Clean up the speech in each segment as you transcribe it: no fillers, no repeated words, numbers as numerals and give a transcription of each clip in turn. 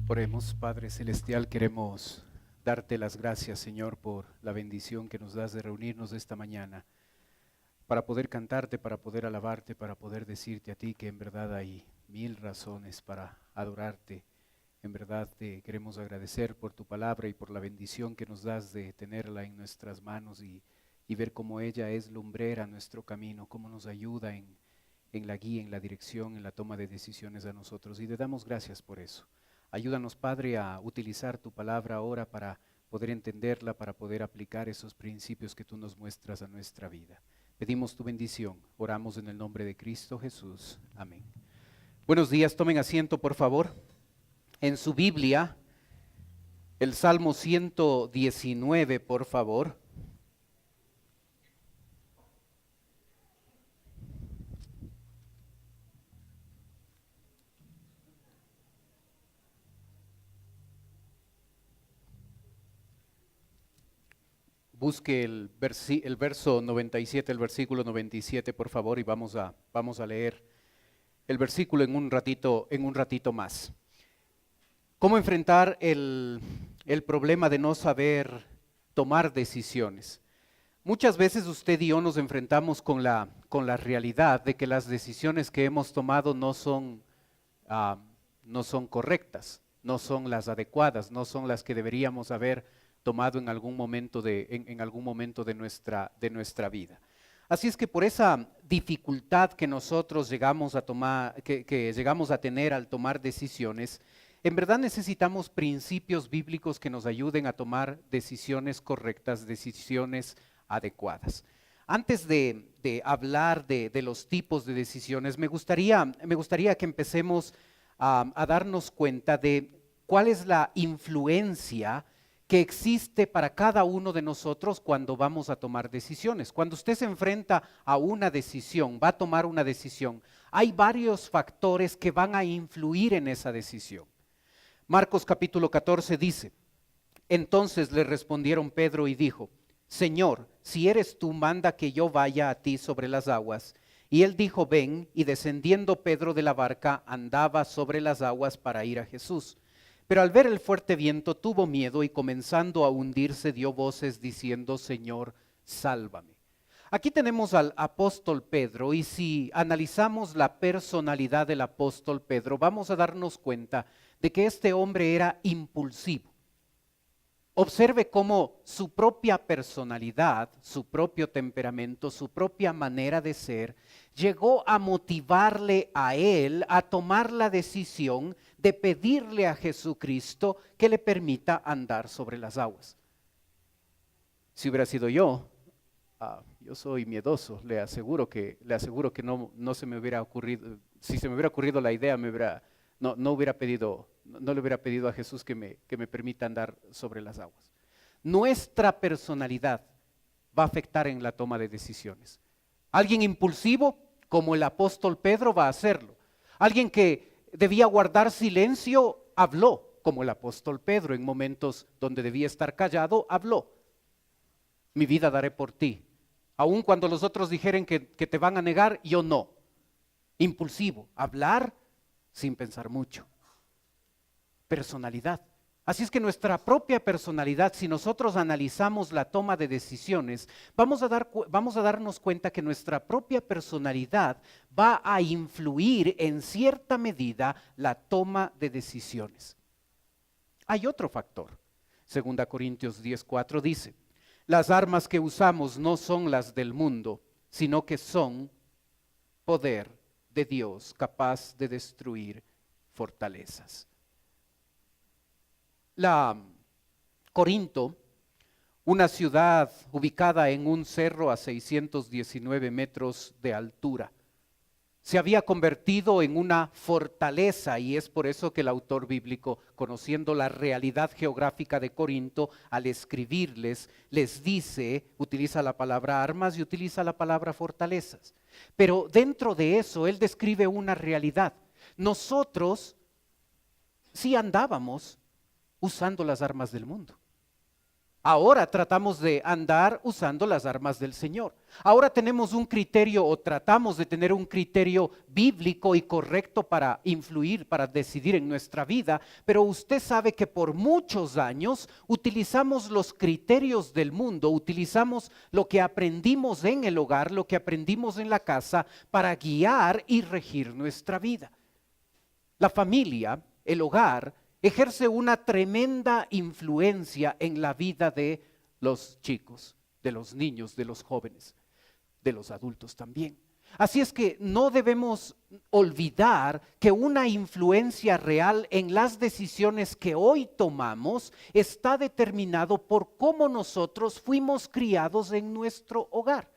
Oremos, Padre Celestial, queremos darte las gracias, Señor, por la bendición que nos das de reunirnos esta mañana para poder cantarte, para poder alabarte, para poder decirte a ti que en verdad hay mil razones para adorarte. En verdad te queremos agradecer por tu palabra y por la bendición que nos das de tenerla en nuestras manos y ver cómo ella es lumbrera a nuestro camino, cómo nos ayuda en la guía, en la dirección, en la toma de decisiones a nosotros. Y te damos gracias por eso. Ayúdanos, Padre, a utilizar tu palabra ahora para poder entenderla, para poder aplicar esos principios que tú nos muestras a nuestra vida. Pedimos tu bendición. Oramos en el nombre de Cristo Jesús. Amén. Buenos días, tomen asiento, por favor. En su Biblia, el Salmo 119, por favor. Busque el verso 97, el versículo 97, por favor, y vamos a leer el versículo en un ratito más. ¿Cómo enfrentar el problema de no saber tomar decisiones? Muchas veces usted y yo nos enfrentamos con la realidad de que las decisiones que hemos tomado ah, no son correctas, no son las adecuadas, no son las que deberíamos haber tomado en algún momento en algún momento de nuestra vida. Así es que por esa dificultad que nosotros llegamos a tomar, que llegamos a tener al tomar decisiones, en verdad necesitamos principios bíblicos que nos ayuden a tomar decisiones correctas, decisiones adecuadas. Antes de hablar de los tipos de decisiones, me gustaría que empecemos a darnos cuenta de cuál es la influencia que existe para cada uno de nosotros cuando vamos a tomar decisiones. Cuando usted se enfrenta a una decisión, va a tomar una decisión, hay varios factores que van a influir en esa decisión. Marcos capítulo 14 dice: entonces le respondieron Pedro y dijo: Señor, si eres tú, manda que yo vaya a ti sobre las aguas. Y él dijo: ven. Y descendiendo Pedro de la barca, andaba sobre las aguas para ir a Jesús. Pero al ver el fuerte viento tuvo miedo y comenzando a hundirse dio voces diciendo: Señor, sálvame. Aquí tenemos al apóstol Pedro, y si analizamos la personalidad del apóstol Pedro, vamos a darnos cuenta de que este hombre era impulsivo. Observe cómo su propia personalidad, su propio temperamento, su propia manera de ser, llegó a motivarle a él a tomar la decisión de pedirle a Jesucristo que le permita andar sobre las aguas. Si hubiera sido yo soy miedoso, le aseguro que no se me hubiera ocurrido, si se me hubiera ocurrido la idea, no le hubiera pedido a Jesús que me permita andar sobre las aguas. Nuestra personalidad va a afectar en la toma de decisiones. Alguien impulsivo, como el apóstol Pedro, va a hacerlo. Alguien que debía guardar silencio, habló, como el apóstol Pedro. En momentos donde debía estar callado, habló. Mi vida daré por ti. Aun cuando los otros dijeren que te van a negar, yo no. Impulsivo, hablar sin pensar mucho. Personalidad. Así es que nuestra propia personalidad, si nosotros analizamos la toma de decisiones, vamos a darnos cuenta que nuestra propia personalidad va a influir en cierta medida la toma de decisiones. Hay otro factor. 2 Corintios 10:4 dice: las armas que usamos no son las del mundo, sino que son poder de Dios capaz de destruir fortalezas. Corinto, una ciudad ubicada en un cerro a 619 metros de altura, se había convertido en una fortaleza, y es por eso que el autor bíblico, conociendo la realidad geográfica de Corinto, al escribirles, les dice, utiliza la palabra armas y utiliza la palabra fortalezas. Pero dentro de eso, él describe una realidad. Nosotros sí andábamos usando las armas del mundo. Ahora tratamos de andar usando las armas del Señor. Ahora tenemos un criterio o tratamos de tener un criterio bíblico y correcto para influir, para decidir en nuestra vida, pero usted sabe que por muchos años utilizamos los criterios del mundo, utilizamos lo que aprendimos en el hogar, lo que aprendimos en la casa para guiar y regir nuestra vida. La familia, el hogar, ejerce una tremenda influencia en la vida de los chicos, de los niños, de los jóvenes, de los adultos también. Así es que no debemos olvidar que una influencia real en las decisiones que hoy tomamos está determinado por cómo nosotros fuimos criados en nuestro hogar.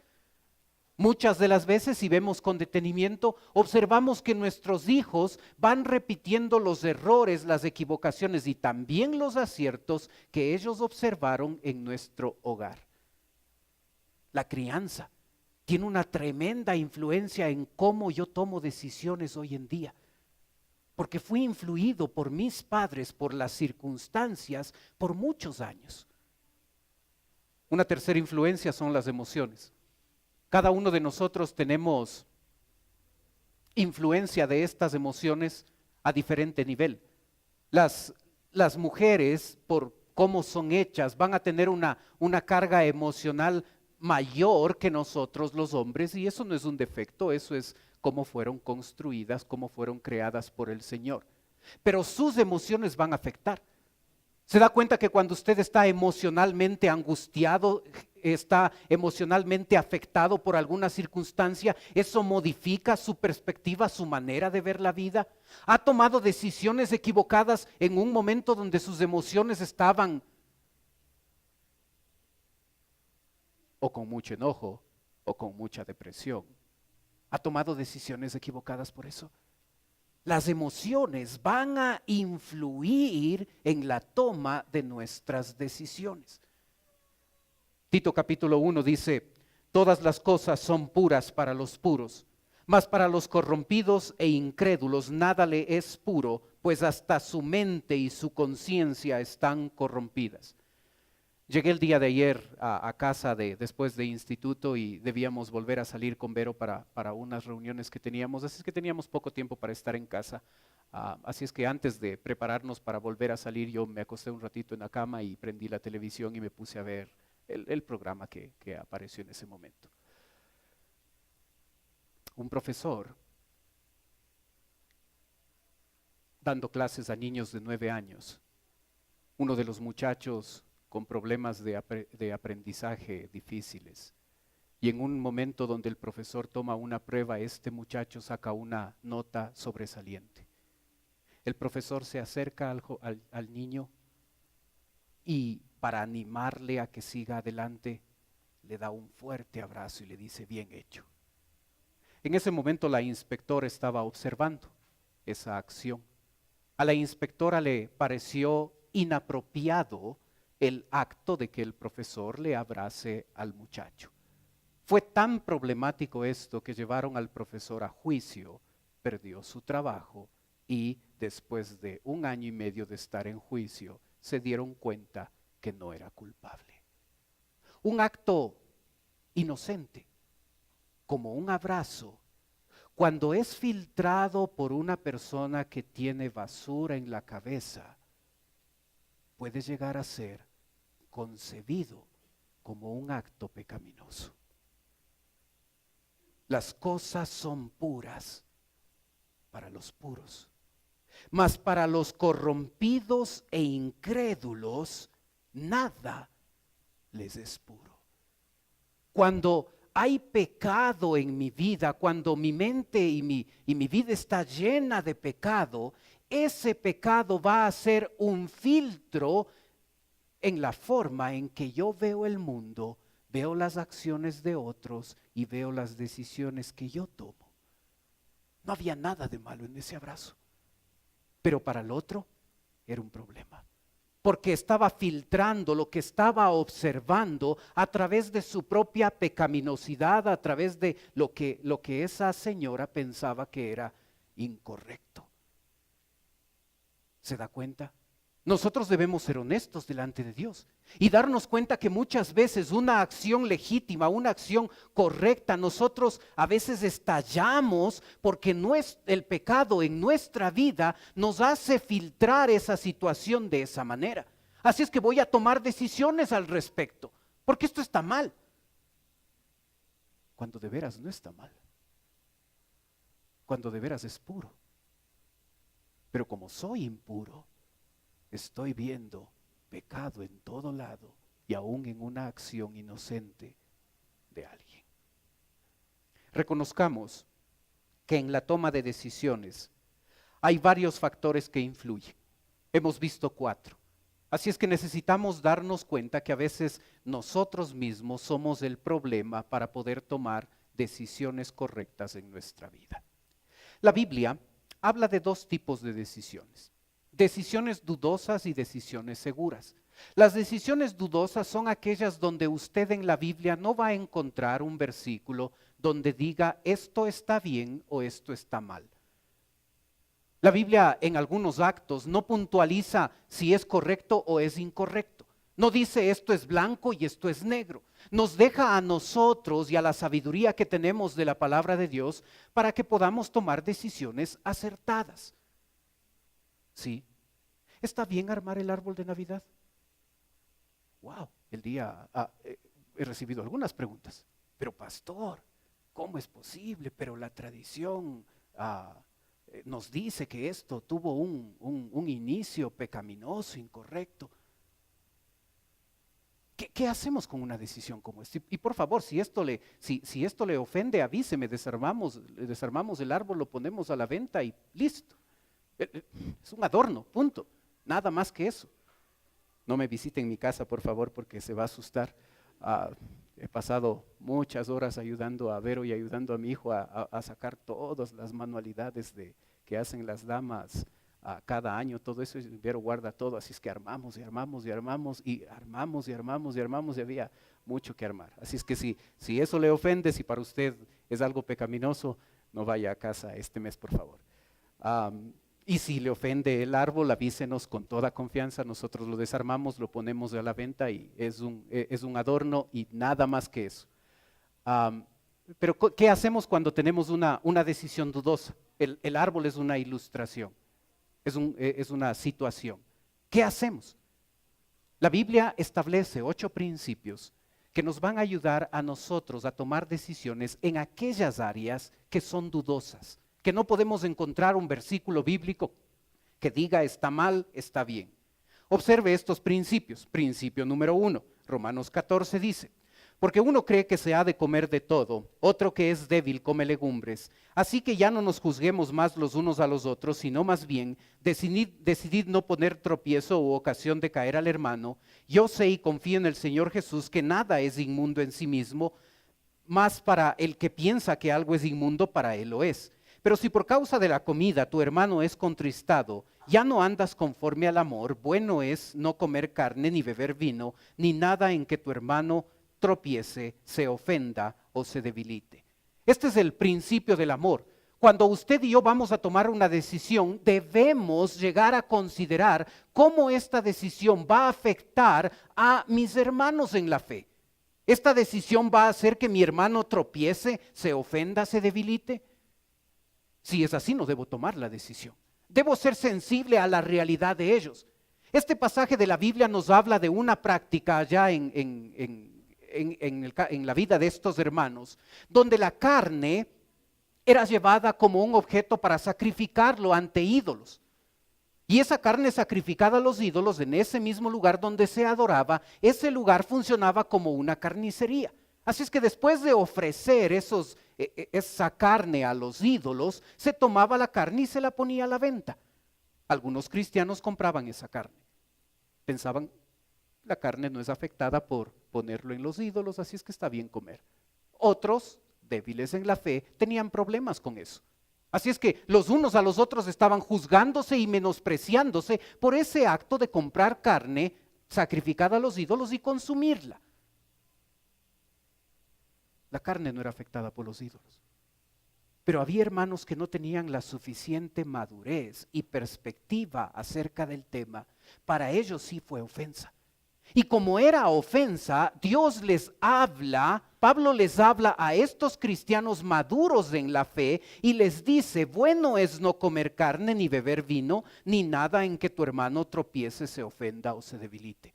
Muchas de las veces, si vemos con detenimiento, observamos que nuestros hijos van repitiendo los errores, las equivocaciones y también los aciertos que ellos observaron en nuestro hogar. La crianza tiene una tremenda influencia en cómo yo tomo decisiones hoy en día, porque fui influido por mis padres, por las circunstancias, por muchos años. Una tercera influencia son las emociones. Cada uno de nosotros tenemos influencia de estas emociones a diferente nivel. Las mujeres, por cómo son hechas, van a tener una carga emocional mayor que nosotros los hombres, y eso no es un defecto, eso es cómo fueron construidas, cómo fueron creadas por el Señor. Pero sus emociones van a afectar. ¿Se da cuenta que cuando usted está emocionalmente angustiado, está emocionalmente afectado por alguna circunstancia, eso modifica su perspectiva, su manera de ver la vida? ¿Ha tomado decisiones equivocadas en un momento donde sus emociones estaban o con mucho enojo o con mucha depresión? ¿Ha tomado decisiones equivocadas por eso? Las emociones van a influir en la toma de nuestras decisiones. Tito capítulo 1 dice: todas las cosas son puras para los puros, mas para los corrompidos e incrédulos nada le es puro, pues hasta su mente y su conciencia están corrompidas. Llegué el día de ayer a casa después de instituto y debíamos volver a salir con Vero para unas reuniones que teníamos, así es que teníamos poco tiempo para estar en casa. Así es que antes de prepararnos para volver a salir, yo me acosté un ratito en la cama y prendí la televisión y me puse a ver el programa que apareció en ese momento. Un profesor dando clases a niños de 9 años, uno de los muchachos con problemas de aprendizaje difíciles. Y en un momento donde el profesor toma una prueba, este muchacho saca una nota sobresaliente. El profesor se acerca al niño y para animarle a que siga adelante, le da un fuerte abrazo y le dice: bien hecho. En ese momento la inspectora estaba observando esa acción. A la inspectora le pareció inapropiado el acto de que el profesor le abrace al muchacho. Fue tan problemático esto que llevaron al profesor a juicio, perdió su trabajo y después de 1 año y medio de estar en juicio, se dieron cuenta que no era culpable. Un acto inocente, como un abrazo, cuando es filtrado por una persona que tiene basura en la cabeza, puede llegar a ser concebido como un acto pecaminoso. Las cosas son puras para los puros, mas para los corrompidos e incrédulos nada les es puro. Cuando hay pecado en mi vida, cuando mi mente y mi vida está llena de pecado, ese pecado va a ser un filtro en la forma en que yo veo el mundo, veo las acciones de otros y veo las decisiones que yo tomo. No había nada de malo en ese abrazo, pero para el otro era un problema, porque estaba filtrando lo que estaba observando a través de su propia pecaminosidad, a través de lo que esa señora pensaba que era incorrecto. ¿Se da cuenta? Nosotros debemos ser honestos delante de Dios y darnos cuenta que muchas veces una acción legítima, una acción correcta, nosotros a veces estallamos porque el pecado en nuestra vida nos hace filtrar esa situación de esa manera. Así es que voy a tomar decisiones al respecto, porque esto está mal, cuando de veras no está mal, cuando de veras es puro. Pero como soy impuro, estoy viendo pecado en todo lado y aún en una acción inocente de alguien. Reconozcamos que en la toma de decisiones hay varios factores que influyen. Hemos visto 4. Así es que necesitamos darnos cuenta que a veces nosotros mismos somos el problema para poder tomar decisiones correctas en nuestra vida. La Biblia habla de 2 tipos de decisiones. Decisiones dudosas y decisiones seguras. Las decisiones dudosas son aquellas donde usted en la Biblia no va a encontrar un versículo donde diga esto está bien o esto está mal. La Biblia en algunos actos no puntualiza si es correcto o es incorrecto. No dice esto es blanco y esto es negro. Nos deja a nosotros y a la sabiduría que tenemos de la palabra de Dios para que podamos tomar decisiones acertadas. Sí. ¿Está bien armar el árbol de Navidad? Wow, he recibido algunas preguntas. Pero pastor, ¿cómo es posible? Pero la tradición nos dice que esto tuvo un inicio pecaminoso, incorrecto. ¿Qué hacemos con una decisión como esta? Y por favor, si esto le ofende, avíseme, desarmamos el árbol, lo ponemos a la venta y listo. Es un adorno, punto. Nada más que eso. No me visite en mi casa, por favor, porque se va a asustar. He pasado muchas horas ayudando a Vero y ayudando a mi hijo a sacar todas las manualidades que hacen las damas cada año. Todo eso, Vero guarda todo, así es que armamos y había mucho que armar. Así es que si eso le ofende, si para usted es algo pecaminoso, no vaya a casa este mes, por favor. Y si le ofende el árbol, avísenos con toda confianza, nosotros lo desarmamos, lo ponemos a la venta y es un adorno y nada más que eso. Pero ¿qué hacemos cuando tenemos una decisión dudosa? El árbol es una ilustración, es una situación. ¿Qué hacemos? La Biblia establece 8 principios que nos van a ayudar a nosotros a tomar decisiones en aquellas áreas que son dudosas, que no podemos encontrar un versículo bíblico que diga está mal, está bien. Observe estos principios. Principio número 1, Romanos 14 dice, porque uno cree que se ha de comer de todo, otro que es débil come legumbres, así que ya no nos juzguemos más los unos a los otros, sino más bien decidid no poner tropiezo u ocasión de caer al hermano. Yo sé y confío en el Señor Jesús que nada es inmundo en sí mismo, más para el que piensa que algo es inmundo, para él lo es. Pero si por causa de la comida tu hermano es contristado, ya no andas conforme al amor, bueno es no comer carne, ni beber vino, ni nada en que tu hermano tropiece, se ofenda o se debilite. Este es el principio del amor. Cuando usted y yo vamos a tomar una decisión, debemos llegar a considerar cómo esta decisión va a afectar a mis hermanos en la fe. ¿Esta decisión va a hacer que mi hermano tropiece, se ofenda, se debilite? Si es así, no debo tomar la decisión. Debo ser sensible a la realidad de ellos. Este pasaje de la Biblia nos habla de una práctica allá en la vida de estos hermanos, donde la carne era llevada como un objeto para sacrificarlo ante ídolos. Y esa carne sacrificada a los ídolos en ese mismo lugar donde se adoraba, ese lugar funcionaba como una carnicería. Así es que después de ofrecer esa carne a los ídolos, se tomaba la carne y se la ponía a la venta. Algunos cristianos compraban esa carne. Pensaban, la carne no es afectada por ponerlo en los ídolos, así es que está bien comer. Otros, débiles en la fe, tenían problemas con eso. Así es que los unos a los otros estaban juzgándose y menospreciándose por ese acto de comprar carne sacrificada a los ídolos y consumirla. La carne no era afectada por los ídolos. Pero había hermanos que no tenían la suficiente madurez y perspectiva acerca del tema Para ellos sí fue ofensa. Y como era ofensa, Dios les habla, Pablo les habla a estos cristianos maduros en la fe y les dice: bueno es no comer carne ni beber vino, ni nada en que tu hermano tropiece, se ofenda o se debilite.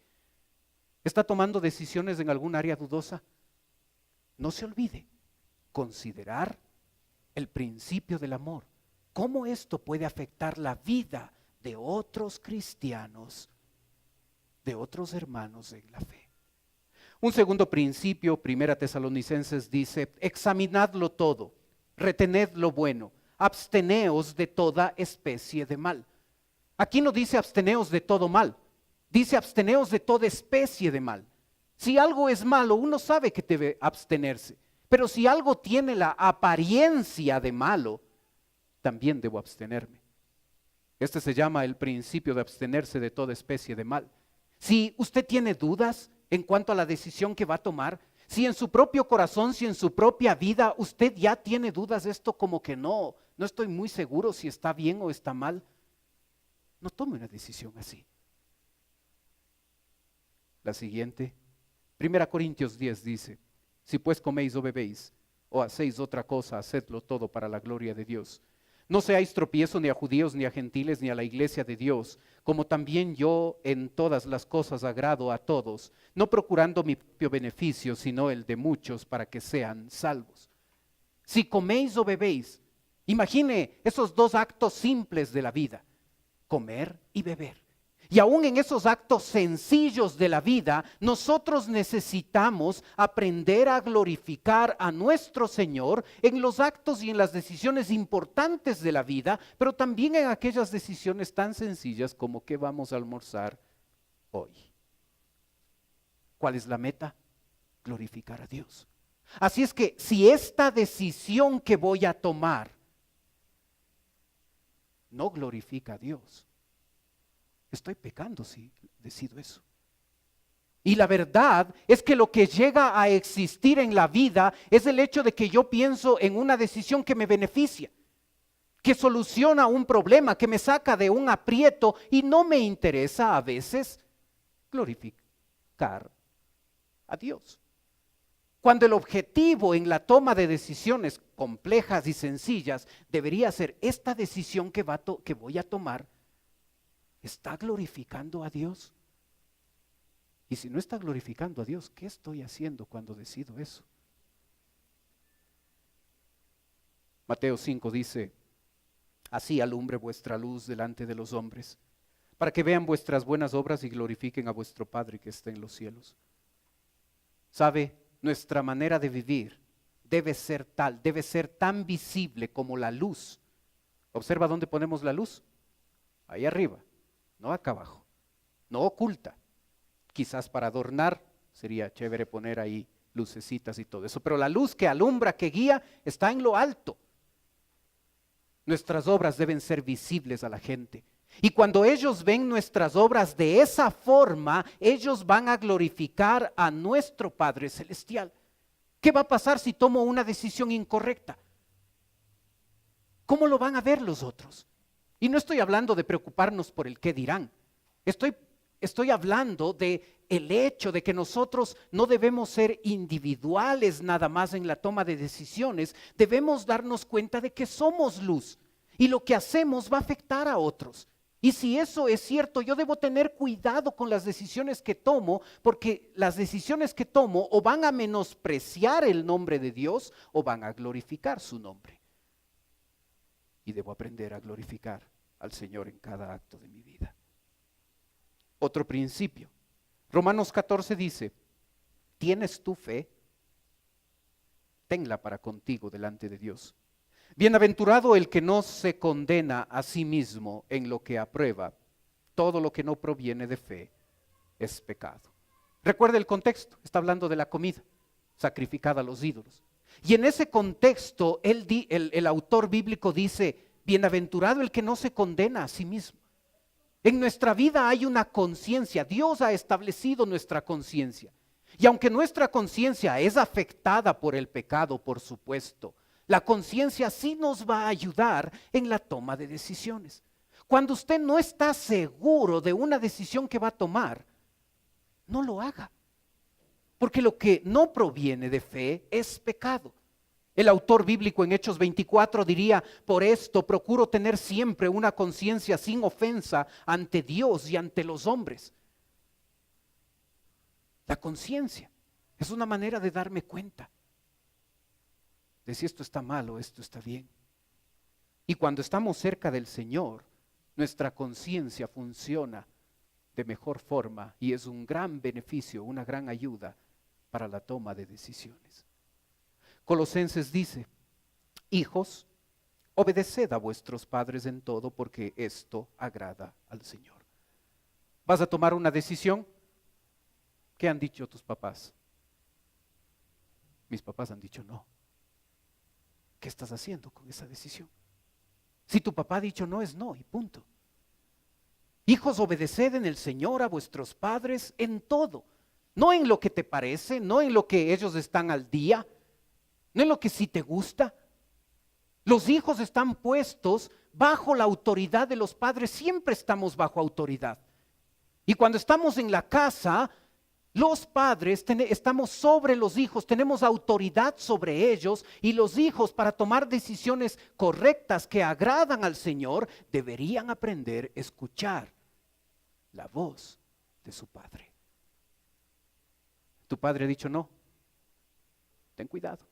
¿Está tomando decisiones en algún área dudosa? No se olvide considerar el principio del amor. ¿Cómo esto puede afectar la vida de otros cristianos, de otros hermanos en la fe? Un segundo principio, 1 Tesalonicenses dice: examinadlo todo, retened lo bueno, absteneos de toda especie de mal. Aquí no dice absteneos de todo mal, dice absteneos de toda especie de mal. Si algo es malo, uno sabe que debe abstenerse, pero si algo tiene la apariencia de malo, también debo abstenerme. Este se llama el principio de abstenerse de toda especie de mal. Si usted tiene dudas en cuanto a la decisión que va a tomar, si en su propio corazón, si en su propia vida usted ya tiene dudas de esto, como que no estoy muy seguro si está bien o está mal, no tome una decisión así. La siguiente, 1 Corintios 10 dice: si pues coméis o bebéis o hacéis otra cosa, hacedlo todo para la gloria de Dios. No seáis tropiezo ni a judíos, ni a gentiles, ni a la iglesia de Dios, como también yo en todas las cosas agrado a todos, no procurando mi propio beneficio, sino el de muchos, para que sean salvos. Si coméis o bebéis, imagine esos dos actos simples de la vida: comer y beber. Y aún en esos actos sencillos de la vida, nosotros necesitamos aprender a glorificar a nuestro Señor en los actos y en las decisiones importantes de la vida, pero también en aquellas decisiones tan sencillas como qué vamos a almorzar hoy. ¿Cuál es la meta? Glorificar a Dios. Así es que si esta decisión que voy a tomar no glorifica a Dios, estoy pecando si decido eso. Y la verdad es que lo que llega a existir en la vida es el hecho de que yo pienso en una decisión que me beneficia, que soluciona un problema, que me saca de un aprieto, y no me interesa a veces glorificar a Dios. Cuando el objetivo en la toma de decisiones complejas y sencillas debería ser: esta decisión que voy a tomar, ¿está glorificando a Dios? Y si no está glorificando a Dios, ¿qué estoy haciendo cuando decido eso? Mateo 5 dice: así alumbre vuestra luz delante de los hombres, para que vean vuestras buenas obras y glorifiquen a vuestro Padre que está en los cielos. ¿Sabe? Nuestra manera de vivir debe ser tan visible como la luz. ¿Observa dónde ponemos la luz? Ahí arriba. No acá abajo, no oculta. Quizás para adornar sería chévere poner ahí lucecitas y todo eso, pero la luz que alumbra, que guía, está en lo alto. Nuestras obras deben ser visibles a la gente. Y cuando ellos ven nuestras obras de esa forma, ellos van a glorificar a nuestro Padre Celestial. ¿Qué va a pasar si tomo una decisión incorrecta? ¿Cómo lo van a ver los otros? Y no estoy hablando de preocuparnos por el qué dirán. Estoy hablando de el hecho de que nosotros no debemos ser individuales nada más en la toma de decisiones. Debemos darnos cuenta de que somos luz y lo que hacemos va a afectar a otros. Y si eso es cierto, yo debo tener cuidado con las decisiones que tomo, porque las decisiones que tomo o van a menospreciar el nombre de Dios o van a glorificar su nombre. Y debo aprender a glorificar al Señor en cada acto de mi vida. Otro principio. Romanos 14 dice: ¿tienes tu fe? Tenla para contigo delante de Dios. Bienaventurado el que no se condena a sí mismo en lo que aprueba. Todo lo que no proviene de fe es pecado. Recuerde el contexto, está hablando de la comida sacrificada a los ídolos. Y en ese contexto el autor bíblico dice: bienaventurado el que no se condena a sí mismo. En nuestra vida hay una conciencia, Dios ha establecido nuestra conciencia. Y aunque nuestra conciencia es afectada por el pecado, por supuesto, la conciencia sí nos va a ayudar en la toma de decisiones. Cuando usted no está seguro de una decisión que va a tomar, no lo haga. Porque lo que no proviene de fe es pecado. El autor bíblico en Hechos 24 diría: por esto procuro tener siempre una conciencia sin ofensa ante Dios y ante los hombres. La conciencia es una manera de darme cuenta de si esto está mal o esto está bien. Y cuando estamos cerca del Señor, nuestra conciencia funciona de mejor forma y es un gran beneficio, una gran ayuda para la toma de decisiones. Colosenses dice: hijos, obedeced a vuestros padres en todo, porque esto agrada al Señor. ¿Vas a tomar una decisión? ¿Qué han dicho tus papás? Mis papás han dicho no. ¿Qué estás haciendo con esa decisión? Si tu papá ha dicho no, es no y punto. Hijos, obedeced en el Señor a vuestros padres en todo. No en lo que te parece, no en lo que ellos están al día, no en lo que sí te gusta. Los hijos están puestos bajo la autoridad de los padres, siempre estamos bajo autoridad. Y cuando estamos en la casa, los padres estamos sobre los hijos, tenemos autoridad sobre ellos, y los hijos, para tomar decisiones correctas que agradan al Señor, deberían aprender a escuchar la voz de su padre. Tu padre ha dicho no, ten cuidado,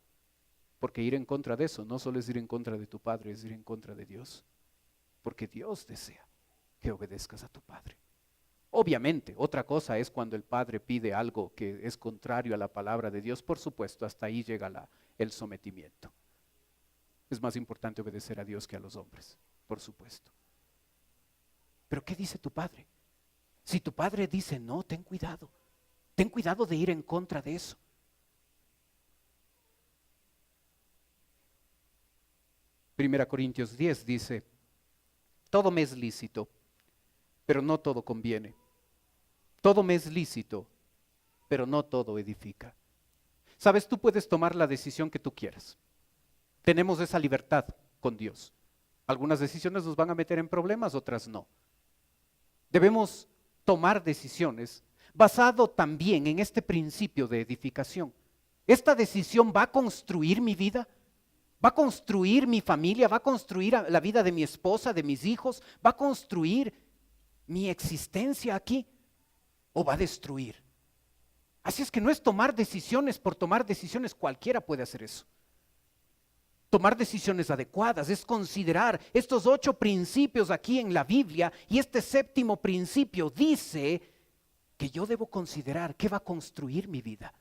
porque ir en contra de eso no solo es ir en contra de tu padre, es ir en contra de Dios, porque Dios desea que obedezcas a tu padre. Obviamente, otra cosa es cuando el padre pide algo que es contrario a la palabra de Dios. Por supuesto, hasta ahí llega el sometimiento. Es más importante obedecer a Dios que a los hombres, por supuesto. Pero ¿qué dice tu padre? Si tu padre dice no, ten cuidado de ir en contra de eso. Primera Corintios 10 dice: todo me es lícito, pero no todo conviene. Todo me es lícito, pero no todo edifica. Sabes, tú puedes tomar la decisión que tú quieras. Tenemos esa libertad con Dios. Algunas decisiones nos van a meter en problemas, otras no. Debemos tomar decisiones basado también en este principio de edificación. ¿Esta decisión va a construir mi vida? ¿Va a construir mi familia? ¿Va a construir la vida de mi esposa, de mis hijos? ¿Va a construir mi existencia aquí? ¿O va a destruir? Así es que no es tomar decisiones por tomar decisiones, cualquiera puede hacer eso. Tomar decisiones adecuadas es considerar estos 8 principios aquí en la Biblia, y este 7º principio dice que yo debo considerar qué va a construir mi vida,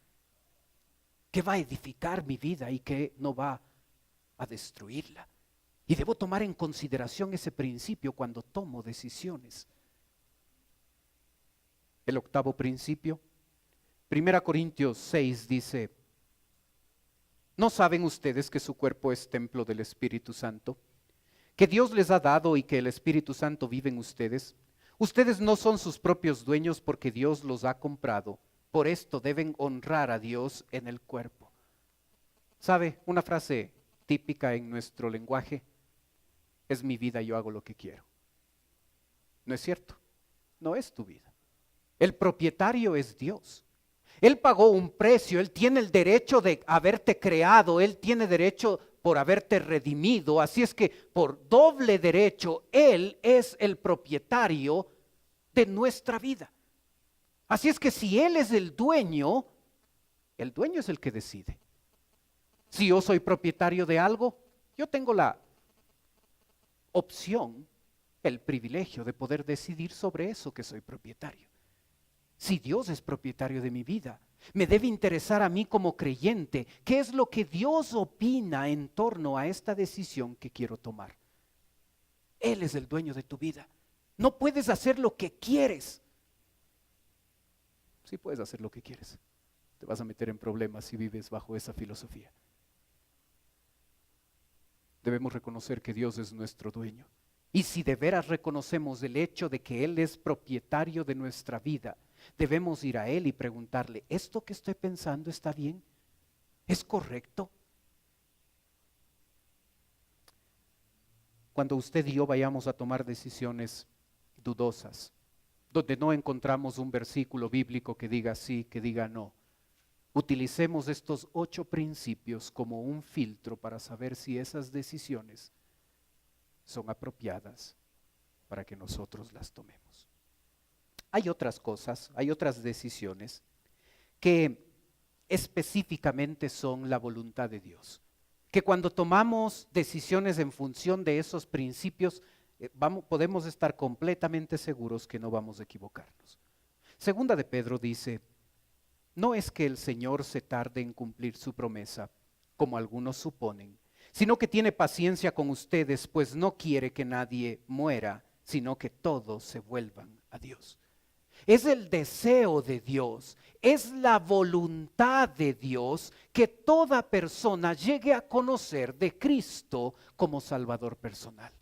qué va a edificar mi vida y qué no va a destruirla. Y debo tomar en consideración ese principio cuando tomo decisiones. El 8º principio, 1 Corintios 6 dice: ¿no saben ustedes que su cuerpo es templo del Espíritu Santo, que Dios les ha dado y que el Espíritu Santo vive en ustedes? Ustedes no son sus propios dueños, porque Dios los ha comprado. Por esto deben honrar a Dios en el cuerpo. ¿Sabe? Una frase típica en nuestro lenguaje es: mi vida, yo hago lo que quiero. ¿No es cierto? No es tu vida. El propietario es Dios. Él pagó un precio, Él tiene el derecho de haberte creado, Él tiene derecho por haberte redimido. Así es que por doble derecho, Él es el propietario de nuestra vida. Así es que si Él es el dueño es el que decide. Si yo soy propietario de algo, yo tengo la opción, el privilegio de poder decidir sobre eso que soy propietario. Si Dios es propietario de mi vida, me debe interesar a mí como creyente qué es lo que Dios opina en torno a esta decisión que quiero tomar. Él es el dueño de tu vida. No puedes hacer lo que quieres. Sí puedes hacer lo que quieres. Te vas a meter en problemas si vives bajo esa filosofía. Debemos reconocer que Dios es nuestro dueño. Y si de veras reconocemos el hecho de que Él es propietario de nuestra vida, debemos ir a Él y preguntarle: ¿esto que estoy pensando está bien? ¿Es correcto? cuando usted y yo vayamos a tomar decisiones dudosas, donde no encontramos un versículo bíblico que diga sí, que diga no, utilicemos estos 8 principios como un filtro para saber si esas decisiones son apropiadas para que nosotros las tomemos. Hay otras cosas, hay otras decisiones que específicamente son la voluntad de Dios. Que cuando tomamos decisiones en función de esos principios, podemos estar completamente seguros que no vamos a equivocarnos. Segunda de Pedro dice, no es que el Señor se tarde en cumplir su promesa, como algunos suponen, sino que tiene paciencia con ustedes, pues no quiere que nadie muera, sino que todos se vuelvan a Dios. Es el deseo de Dios, es la voluntad de Dios que toda persona llegue a conocer de Cristo como Salvador personal.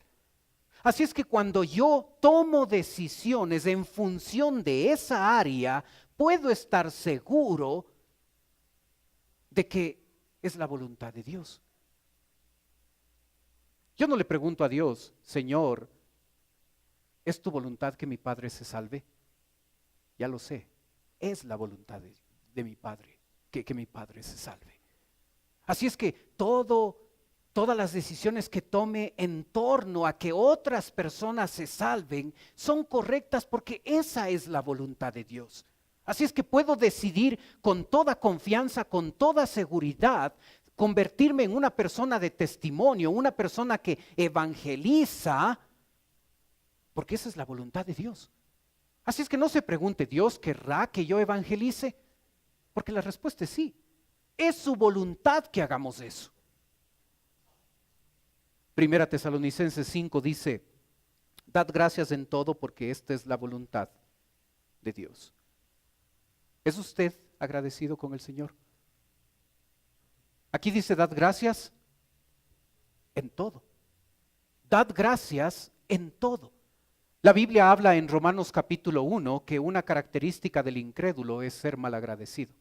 Así es que cuando yo tomo decisiones en función de esa área, puedo estar seguro de que es la voluntad de Dios. Yo no le pregunto a Dios, Señor, ¿es tu voluntad que mi padre se salve? Ya lo sé, es la voluntad de mi Padre, que mi Padre se salve. Así es que todas las decisiones que tome en torno a que otras personas se salven son correctas porque esa es la voluntad de Dios. Así es que puedo decidir con toda confianza, con toda seguridad, convertirme en una persona de testimonio, una persona que evangeliza, porque esa es la voluntad de Dios. Así es que no se pregunte, ¿Dios querrá que yo evangelice? Porque la respuesta es sí. Es su voluntad que hagamos eso. Primera Tesalonicenses 5 dice, dad gracias en todo porque esta es la voluntad de Dios. ¿Es usted agradecido con el Señor? Aquí dice, dad gracias en todo. Dad gracias en todo. La Biblia habla en Romanos capítulo 1 que una característica del incrédulo es ser malagradecido.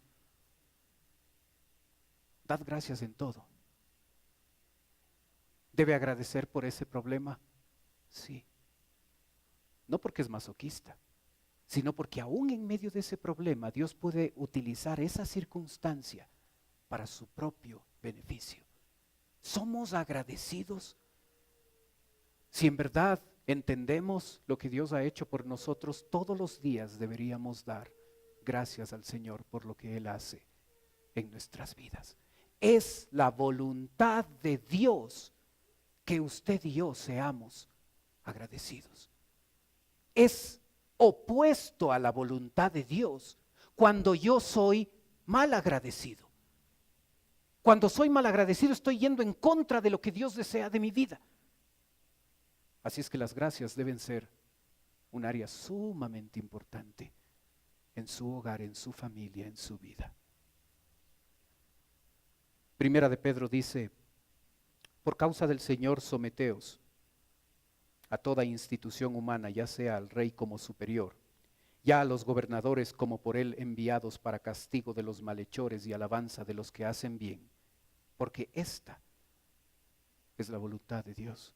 Dad gracias en todo. ¿Debe agradecer por ese problema? Sí. No porque es masoquista, sino porque aún en medio de ese problema Dios puede utilizar esa circunstancia para su propio beneficio. ¿Somos agradecidos? Si en verdad entendemos lo que Dios ha hecho por nosotros, todos los días deberíamos dar gracias al Señor por lo que Él hace en nuestras vidas. Es la voluntad de Dios que usted y yo seamos agradecidos. Es opuesto a la voluntad de Dios cuando yo soy mal agradecido. Cuando soy mal agradecido estoy yendo en contra de lo que Dios desea de mi vida. Así es que las gracias deben ser un área sumamente importante en su hogar, en su familia, en su vida. Primera de Pedro dice, por causa del Señor someteos a toda institución humana, ya sea al rey como superior, ya a los gobernadores como por él enviados para castigo de los malhechores y alabanza de los que hacen bien, porque esta es la voluntad de Dios.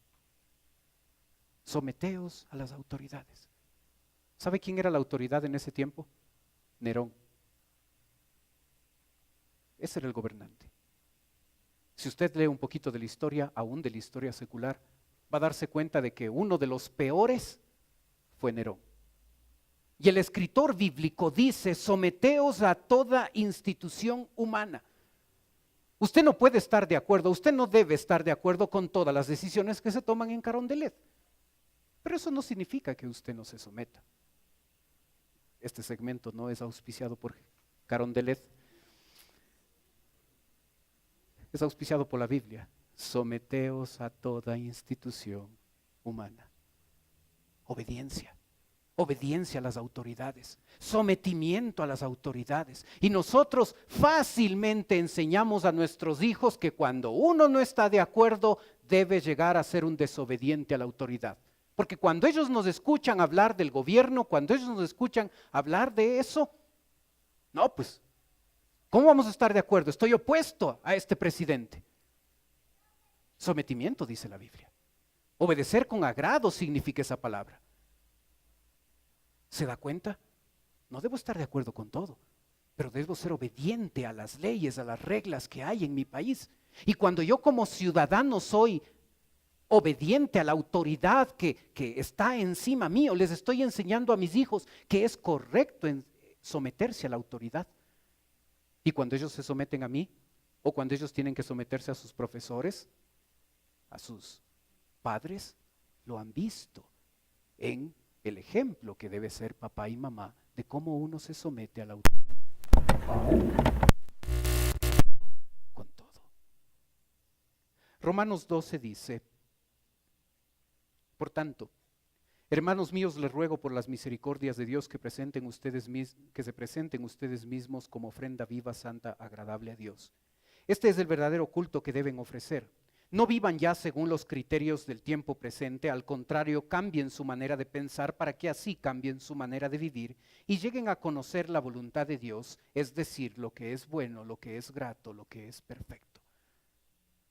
Someteos a las autoridades. ¿Sabe quién era la autoridad en ese tiempo? Nerón. Ese era el gobernante. Si usted lee un poquito de la historia, aún de la historia secular, va a darse cuenta de que uno de los peores fue Nerón. Y el escritor bíblico dice, someteos a toda institución humana. Usted no puede estar de acuerdo, usted no debe estar de acuerdo con todas las decisiones que se toman en Carondelet. Pero eso no significa que usted no se someta. Este segmento no es auspiciado por Carondelet, es auspiciado por la Biblia. Someteos a toda institución humana. Obediencia. Obediencia a las autoridades, sometimiento a las autoridades. Y nosotros fácilmente enseñamos a nuestros hijos que cuando uno no está de acuerdo, debe llegar a ser un desobediente a la autoridad. Porque cuando ellos nos escuchan hablar del gobierno, cuando ellos nos escuchan hablar de eso, no, pues, ¿cómo vamos a estar de acuerdo? Estoy opuesto a este presidente. Sometimiento, dice la Biblia. Obedecer con agrado significa esa palabra. ¿Se da cuenta? No debo estar de acuerdo con todo, pero debo ser obediente a las leyes, a las reglas que hay en mi país. Y cuando yo como ciudadano soy obediente a la autoridad que está encima mío, les estoy enseñando a mis hijos que es correcto someterse a la autoridad. Y cuando ellos se someten a mí, o cuando ellos tienen que someterse a sus profesores, a sus padres, lo han visto en el ejemplo que debe ser papá y mamá de cómo uno se somete a la autoridad. Con todo. Romanos 12 dice: por tanto, hermanos míos, les ruego por las misericordias de Dios que se presenten ustedes mismos como ofrenda viva, santa, agradable a Dios. Este es el verdadero culto que deben ofrecer. No vivan ya según los criterios del tiempo presente, al contrario, cambien su manera de pensar para que así cambien su manera de vivir y lleguen a conocer la voluntad de Dios, es decir, lo que es bueno, lo que es grato, lo que es perfecto.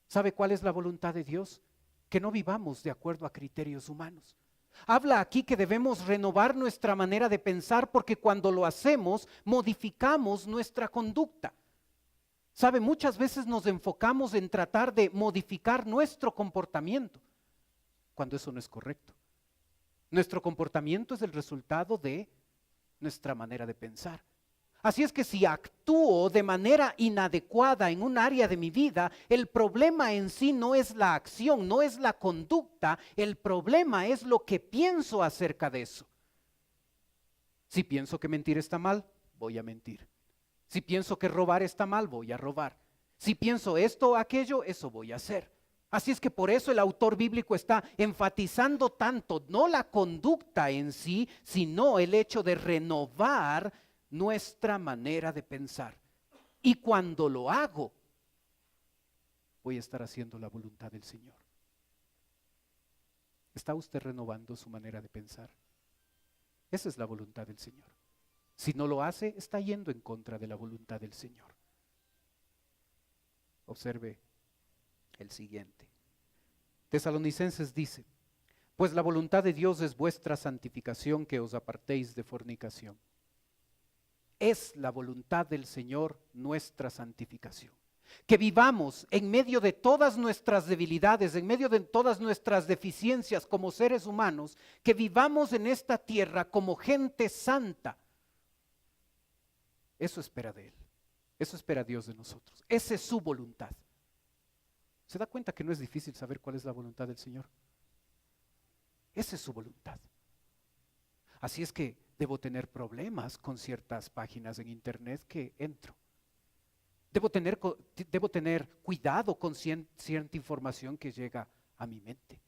¿Sabe cuál es la voluntad de Dios? Que no vivamos de acuerdo a criterios humanos. Habla aquí que debemos renovar nuestra manera de pensar porque cuando lo hacemos modificamos nuestra conducta. ¿Sabe? Muchas veces nos enfocamos en tratar de modificar nuestro comportamiento, cuando eso no es correcto. Nuestro comportamiento es el resultado de nuestra manera de pensar. Así es que si actúo de manera inadecuada en un área de mi vida, el problema en sí no es la acción, no es la conducta, el problema es lo que pienso acerca de eso. Si pienso que mentir está mal, voy a mentir. Si pienso que robar está mal, voy a robar. Si pienso esto o aquello, eso voy a hacer. Así es que por eso el autor bíblico está enfatizando tanto, no la conducta en sí, sino el hecho de renovar nuestra manera de pensar. Y cuando lo hago, voy a estar haciendo la voluntad del Señor. ¿Está usted renovando su manera de pensar? Esa es la voluntad del Señor. Si no lo hace, está yendo en contra de la voluntad del Señor. Observe el siguiente. Tesalonicenses dice: pues la voluntad de Dios es vuestra santificación, que os apartéis de fornicación. Es la voluntad del Señor nuestra santificación. Que vivamos en medio de todas nuestras debilidades, en medio de todas nuestras deficiencias como seres humanos, que vivamos en esta tierra como gente santa. Eso espera de Él, eso espera Dios de nosotros, esa es su voluntad. ¿Se da cuenta que no es difícil saber cuál es la voluntad del Señor? Esa es su voluntad. Así es que debo tener problemas con ciertas páginas en internet que entro. Debo tener cuidado con cierta información que llega a mi mente.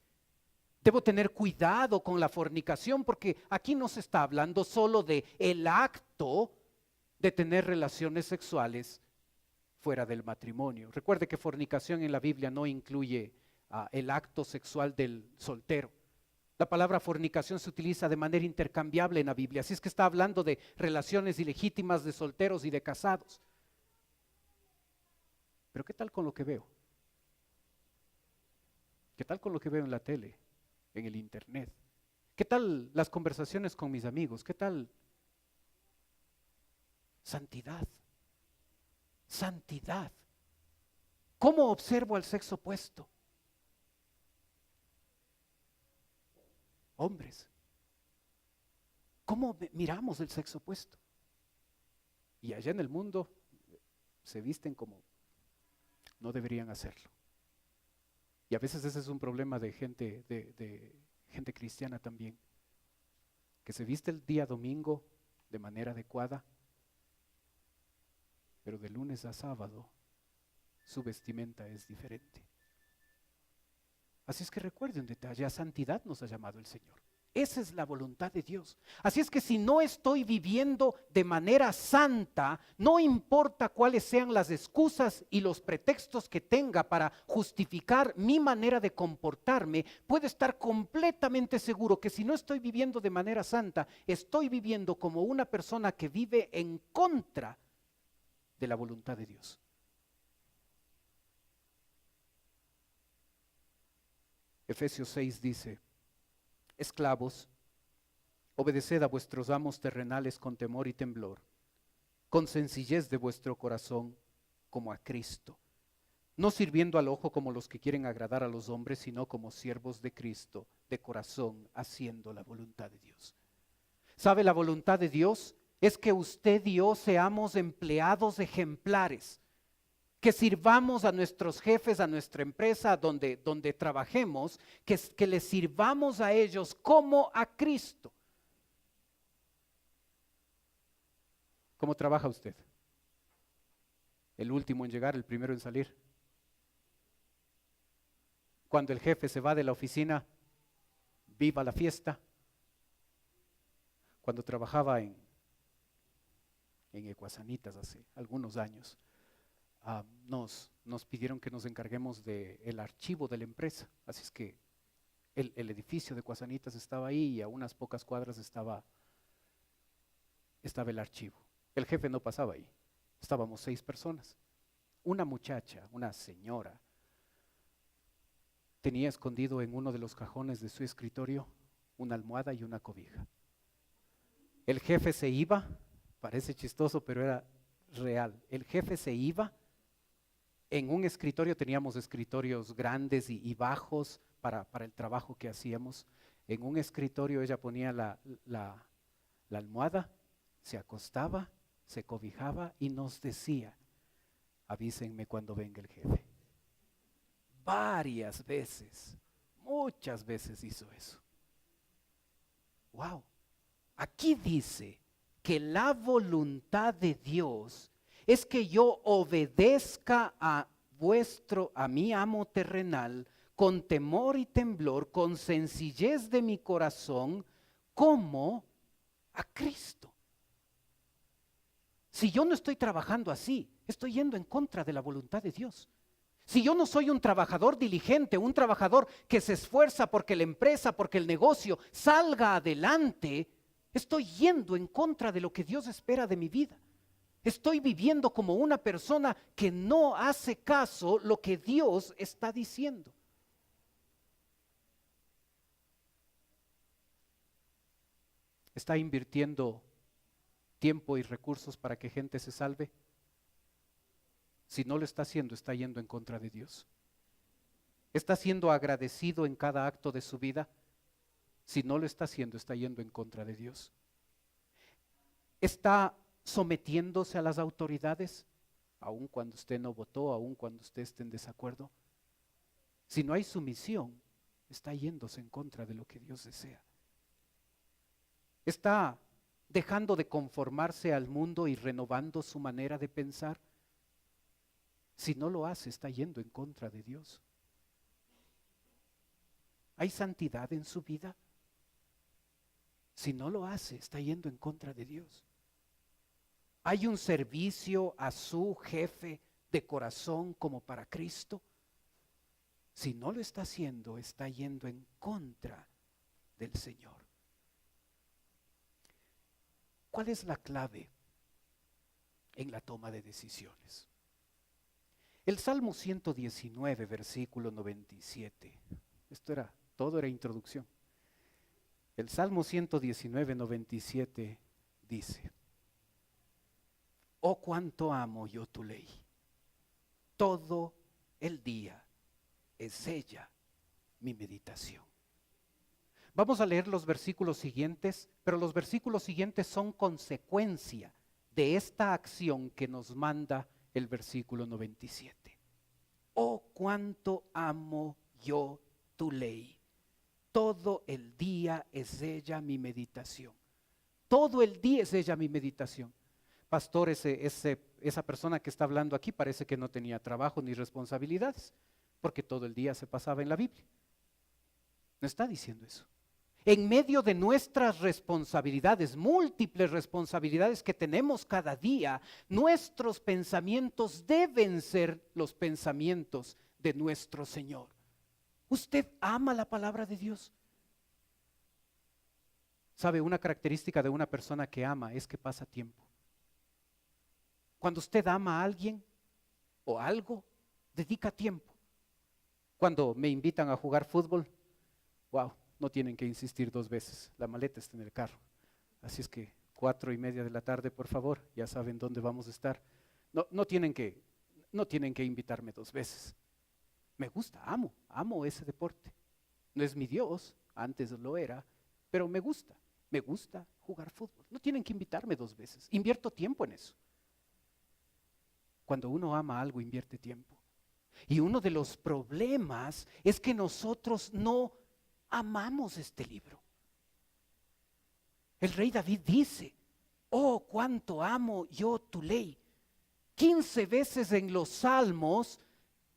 Debo tener cuidado con la fornicación, porque aquí no se está hablando solo de el acto de tener relaciones sexuales fuera del matrimonio. Recuerde que fornicación en la Biblia no incluye el acto sexual del soltero. La palabra fornicación se utiliza de manera intercambiable en la Biblia, así es que está hablando de relaciones ilegítimas de solteros y de casados. Pero ¿qué tal con lo que veo? ¿Qué tal con lo que veo en la tele, en el internet? ¿Qué tal las conversaciones con mis amigos? ¿Qué tal? Santidad. Santidad. ¿Cómo observo al sexo opuesto? Hombres, ¿cómo miramos el sexo opuesto? Y allá en el mundo se visten como no deberían hacerlo. Y a veces ese es un problema de gente cristiana también, que se viste el día domingo de manera adecuada, pero de lunes a sábado su vestimenta es diferente. Así es que recuerde un detalle: a santidad nos ha llamado el Señor. Esa es la voluntad de Dios. Así es que si no estoy viviendo de manera santa, no importa cuáles sean las excusas y los pretextos que tenga para justificar mi manera de comportarme, puedo estar completamente seguro que si no estoy viviendo de manera santa, estoy viviendo como una persona que vive en contra de la voluntad de Dios. Efesios 6 dice: esclavos, obedeced a vuestros amos terrenales con temor y temblor, con sencillez de vuestro corazón, como a Cristo, no sirviendo al ojo como los que quieren agradar a los hombres, sino como siervos de Cristo, de corazón, haciendo la voluntad de Dios. ¿Sabe? La voluntad de Dios es que usted y yo seamos empleados ejemplares, que sirvamos a nuestros jefes, a nuestra empresa, donde trabajemos, que les sirvamos a ellos como a Cristo. ¿Cómo trabaja usted? El último en llegar, el primero en salir. Cuando el jefe se va de la oficina, viva la fiesta. Cuando trabajaba en Ecuasanitas hace algunos años, nos pidieron que nos encarguemos del archivo de la empresa. Así es que el edificio de Ecuasanitas estaba ahí y a unas pocas cuadras estaba el archivo. El jefe no pasaba ahí. Estábamos 6 personas. Una muchacha, una señora, tenía escondido en uno de los cajones de su escritorio una almohada y una cobija. El jefe se iba, parece chistoso, pero era real. El jefe se iba, en un escritorio, teníamos escritorios grandes y bajos para el trabajo que hacíamos. En un escritorio ella ponía la almohada, se acostaba, se cobijaba y nos decía: avísenme cuando venga el jefe. Varias veces, muchas veces hizo eso. Wow. Aquí dice que la voluntad de Dios es que yo obedezca a mi amo terrenal con temor y temblor, con sencillez de mi corazón, como a Cristo. Si yo no estoy trabajando así, estoy yendo en contra de la voluntad de Dios. Si yo no soy un trabajador diligente, un trabajador que se esfuerza porque la empresa, porque el negocio salga adelante, estoy yendo en contra de lo que Dios espera de mi vida. Estoy viviendo como una persona que no hace caso lo que Dios está diciendo. ¿Está invirtiendo tiempo y recursos para que gente se salve? Si no lo está haciendo, está yendo en contra de Dios. ¿Está siendo agradecido en cada acto de su vida? Si no lo está haciendo, está yendo en contra de Dios. ¿Está sometiéndose a las autoridades? Aun cuando usted no votó, aun cuando usted esté en desacuerdo. Si no hay sumisión, está yéndose en contra de lo que Dios desea. ¿Está dejando de conformarse al mundo y renovando su manera de pensar? Si no lo hace, está yendo en contra de Dios. ¿Hay santidad en su vida? Si no lo hace, está yendo en contra de Dios. ¿Hay un servicio a su jefe de corazón como para Cristo? Si no lo está haciendo, está yendo en contra del Señor. ¿Cuál es la clave en la toma de decisiones? El Salmo 119, versículo 97. Todo era introducción. El Salmo 119, 97 dice: oh, cuánto amo yo tu ley. Todo el día es ella mi meditación. Vamos a leer los versículos siguientes, pero los versículos siguientes son consecuencia de esta acción que nos manda el versículo 97. Oh, cuánto amo yo tu ley. Todo el día es ella mi meditación. Todo el día es ella mi meditación. Pastor, esa persona que está hablando aquí parece que no tenía trabajo ni responsabilidades, porque todo el día se pasaba en la Biblia. No está diciendo eso. En medio de nuestras responsabilidades, múltiples responsabilidades que tenemos cada día, nuestros pensamientos deben ser los pensamientos de nuestro Señor. ¿Usted ama la palabra de Dios? ¿Sabe? Una característica de una persona que ama es que pasa tiempo. Cuando usted ama a alguien o algo, dedica tiempo. Cuando me invitan a jugar fútbol, Wow, no tienen que insistir 2 veces, la maleta está en el carro. Así es que 4:30 de la tarde, por favor, ya saben dónde vamos a estar. No tienen que invitarme 2 veces. Me gusta, amo ese deporte. No es mi Dios, antes lo era, pero me gusta jugar fútbol. No tienen que invitarme 2 veces, invierto tiempo en eso. Cuando uno ama algo, invierte tiempo. Y uno de los problemas es que nosotros no amamos este libro. El rey David dice, oh, cuánto amo yo tu ley. 15 veces en los Salmos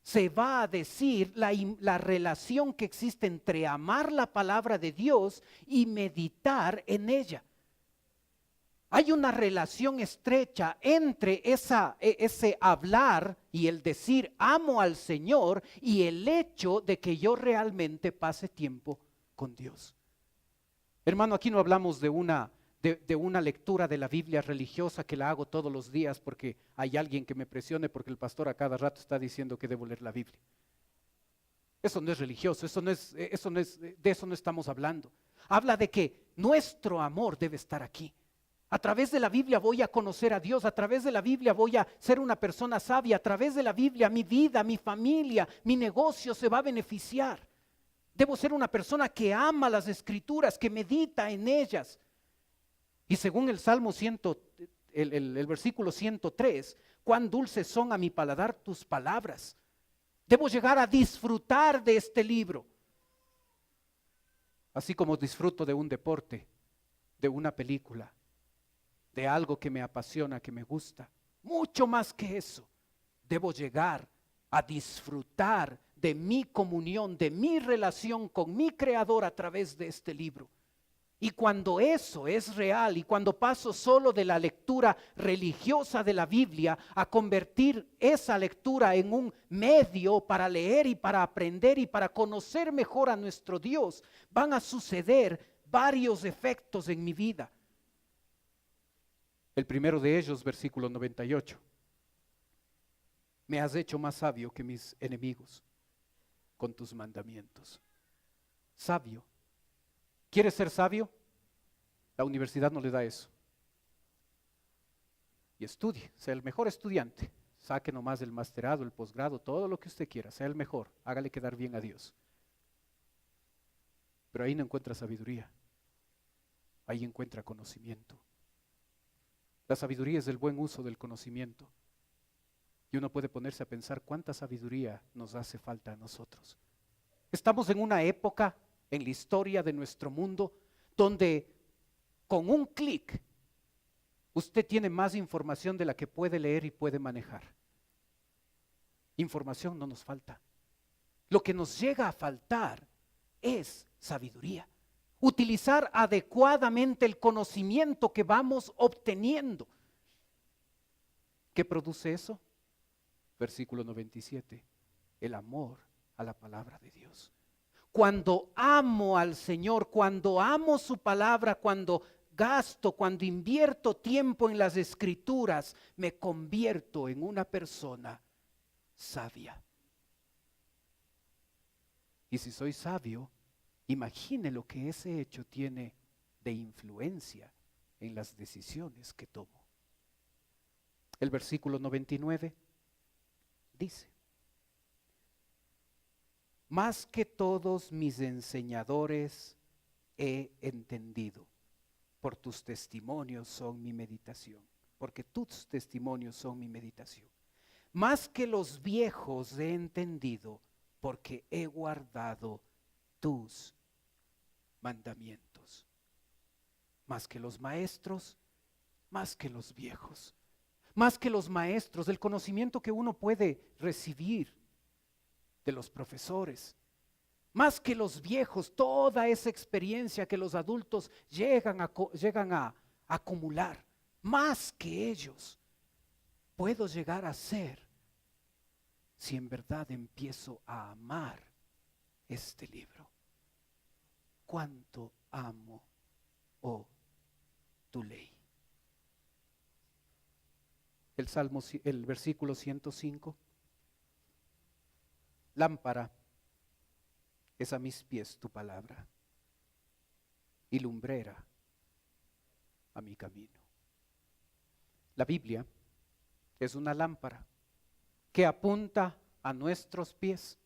se va a decir la relación que existe entre amar la palabra de Dios y meditar en ella. Hay una relación estrecha entre ese hablar y el decir amo al Señor y el hecho de que yo realmente pase tiempo con Dios. Hermano, aquí no hablamos de una lectura de la Biblia religiosa que la hago todos los días porque hay alguien que me presione porque el pastor a cada rato está diciendo que debo leer la Biblia. Eso no es religioso, de eso no estamos hablando. Habla de que nuestro amor debe estar aquí. A través de la Biblia voy a conocer a Dios, a través de la Biblia voy a ser una persona sabia, a través de la Biblia mi vida, mi familia, mi negocio se va a beneficiar. Debo ser una persona que ama las Escrituras, que medita en ellas. Y según el Salmo el versículo 103, cuán dulces son a mi paladar tus palabras. Debo llegar a disfrutar de este libro. Así como disfruto de un deporte, de una película, de algo que me apasiona, que me gusta. Mucho más que eso, debo llegar a disfrutar de mi comunión, de mi relación con mi Creador a través de este libro. Y cuando eso es real y cuando paso solo de la lectura religiosa de la Biblia a convertir esa lectura en un medio para leer y para aprender y para conocer mejor a nuestro Dios, van a suceder varios efectos en mi vida. El primero de ellos, versículo 98. Me has hecho más sabio que mis enemigos con tus mandamientos. Sabio. ¿Quieres ser sabio? La universidad no le da eso. Y estudie, sea el mejor estudiante. Saque nomás el masterado, el posgrado, todo lo que usted quiera, sea el mejor. Hágale quedar bien a Dios. Pero ahí no encuentra sabiduría. Ahí encuentra conocimiento. La sabiduría es el buen uso del conocimiento. Y uno puede ponerse a pensar cuánta sabiduría nos hace falta a nosotros. Estamos en una época en la historia de nuestro mundo donde con un clic usted tiene más información de la que puede leer y puede manejar. Información no nos falta. Lo que nos llega a faltar es sabiduría. Utilizar adecuadamente el conocimiento que vamos obteniendo. ¿Qué produce eso? Versículo 97. El amor a la palabra de Dios. Cuando amo al Señor, cuando amo su palabra, cuando gasto, cuando invierto tiempo en las Escrituras, me convierto en una persona sabia. Y si soy sabio, imagine lo que ese hecho tiene de influencia en las decisiones que tomo. El versículo 99 dice: más que todos mis enseñadores he entendido, por tus testimonios son mi meditación, porque tus testimonios son mi meditación. Más que los viejos he entendido, porque he guardado tus mandamientos. Más que los maestros, más que los viejos, más que los maestros, del conocimiento que uno puede recibir de los profesores, más que los viejos, toda esa experiencia que los adultos llegan a acumular, más que ellos, puedo llegar a ser si en verdad empiezo a amar este libro. Cuánto amo, oh, tu ley. El versículo 105. Lámpara es a mis pies tu palabra y lumbrera a mi camino. La Biblia es una lámpara que apunta a nuestros pies.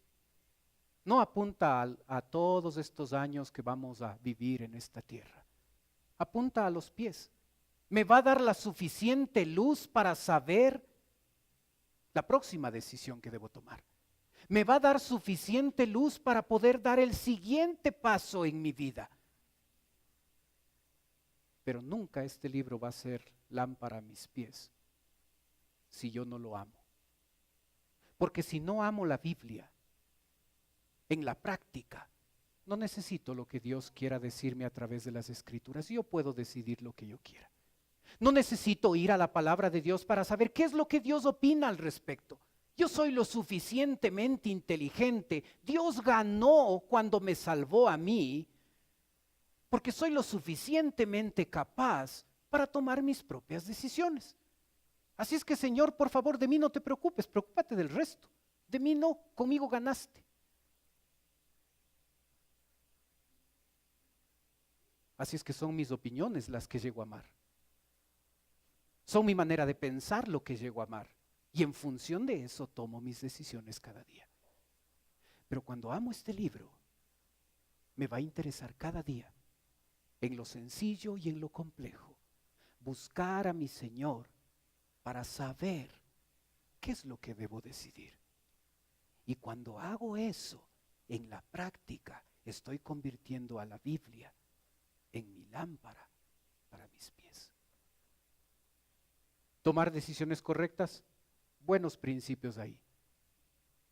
No apunta a todos estos años que vamos a vivir en esta tierra. Apunta a los pies. Me va a dar la suficiente luz para saber la próxima decisión que debo tomar. Me va a dar suficiente luz para poder dar el siguiente paso en mi vida. Pero nunca este libro va a ser lámpara a mis pies si yo no lo amo. Porque si no amo la Biblia, en la práctica, no necesito lo que Dios quiera decirme a través de las Escrituras. Yo puedo decidir lo que yo quiera. No necesito ir a la palabra de Dios para saber qué es lo que Dios opina al respecto. Yo soy lo suficientemente inteligente. Dios ganó cuando me salvó a mí, porque soy lo suficientemente capaz para tomar mis propias decisiones. Así es que, Señor, por favor, de mí no te preocupes, preocúpate del resto. De mí no, conmigo ganaste. Así es que son mis opiniones las que llego a amar. Son mi manera de pensar lo que llego a amar. Y en función de eso tomo mis decisiones cada día. Pero cuando amo este libro, me va a interesar cada día, en lo sencillo y en lo complejo, buscar a mi Señor para saber qué es lo que debo decidir. Y cuando hago eso, en la práctica, estoy convirtiendo a la Biblia en mi lámpara para mis pies. Tomar decisiones correctas, buenos principios ahí.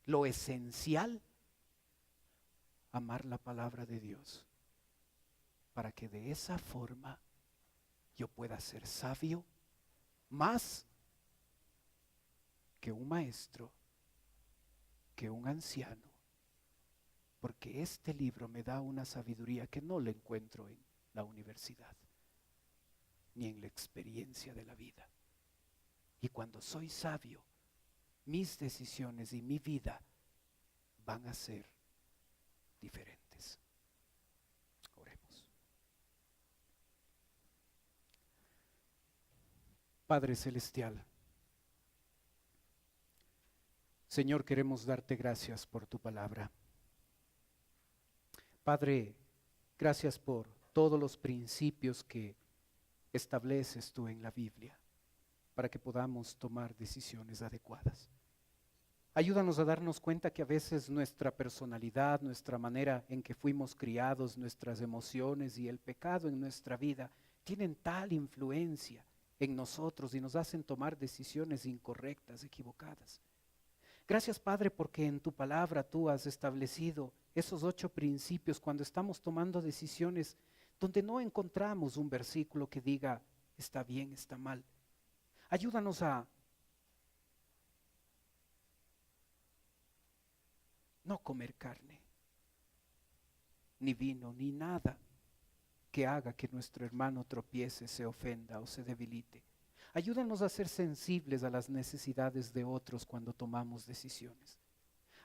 Lo esencial, amar la palabra de Dios, para que de esa forma yo pueda ser sabio, más que un maestro, que un anciano, porque este libro me da una sabiduría que no la encuentro en la universidad, ni en la experiencia de la vida. Y cuando soy sabio, mis decisiones y mi vida van a ser diferentes. Oremos. Padre Celestial, Señor, queremos darte gracias por tu palabra. Padre, gracias por todos los principios que estableces tú en la Biblia para que podamos tomar decisiones adecuadas. Ayúdanos a darnos cuenta que a veces nuestra personalidad, nuestra manera en que fuimos criados, nuestras emociones y el pecado en nuestra vida tienen tal influencia en nosotros y nos hacen tomar decisiones incorrectas, equivocadas. Gracias, Padre, porque en tu palabra tú has establecido esos 8 principios cuando estamos tomando decisiones donde no encontramos un versículo que diga está bien, está mal. Ayúdanos a no comer carne, ni vino, ni nada que haga que nuestro hermano tropiece, se ofenda o se debilite. Ayúdanos a ser sensibles a las necesidades de otros cuando tomamos decisiones.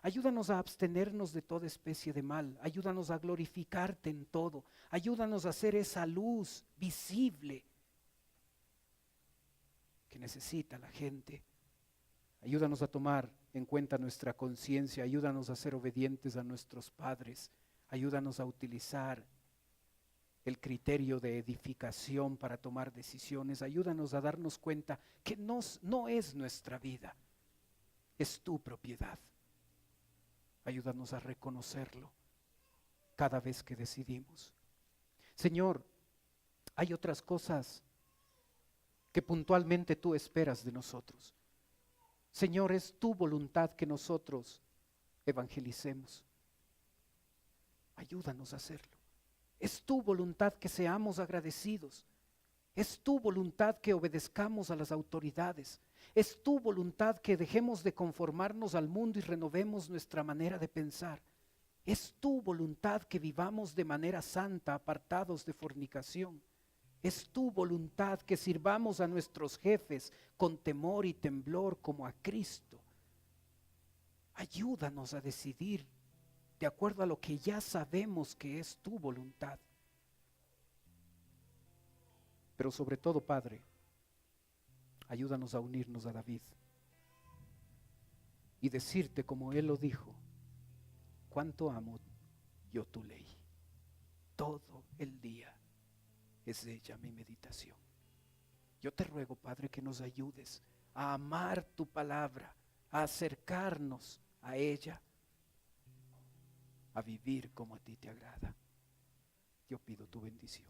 Ayúdanos a abstenernos de toda especie de mal. Ayúdanos a glorificarte en todo. Ayúdanos a ser esa luz visible que necesita la gente. Ayúdanos a tomar en cuenta nuestra conciencia. Ayúdanos a ser obedientes a nuestros padres. Ayúdanos a utilizar el criterio de edificación para tomar decisiones. Ayúdanos a darnos cuenta que no es nuestra vida, es tu propiedad. Ayúdanos a reconocerlo cada vez que decidimos. Señor, hay otras cosas que puntualmente tú esperas de nosotros. Señor, es tu voluntad que nosotros evangelicemos. Ayúdanos a hacerlo. Es tu voluntad que seamos agradecidos. Es tu voluntad que obedezcamos a las autoridades. Es tu voluntad que dejemos de conformarnos al mundo y renovemos nuestra manera de pensar. Es tu voluntad que vivamos de manera santa, apartados de fornicación. Es tu voluntad que sirvamos a nuestros jefes con temor y temblor como a Cristo. Ayúdanos a decidir de acuerdo a lo que ya sabemos que es tu voluntad. Pero sobre todo, Padre, ayúdanos a unirnos a David y decirte como él lo dijo: cuánto amo yo tu ley. Todo el día es ella mi meditación. Yo te ruego, Padre, que nos ayudes a amar tu palabra, a acercarnos a ella, a vivir como a ti te agrada. Yo pido tu bendición.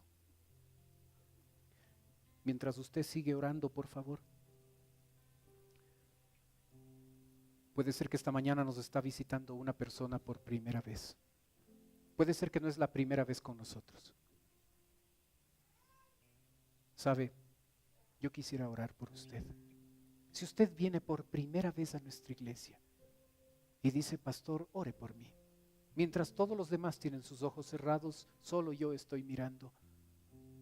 Mientras usted sigue orando, por favor. Puede ser que esta mañana nos está visitando una persona por primera vez. Puede ser que no es la primera vez con nosotros. ¿Sabe? Yo quisiera orar por usted. Si usted viene por primera vez a nuestra iglesia y dice: pastor, ore por mí. Mientras todos los demás tienen sus ojos cerrados, solo yo estoy mirando.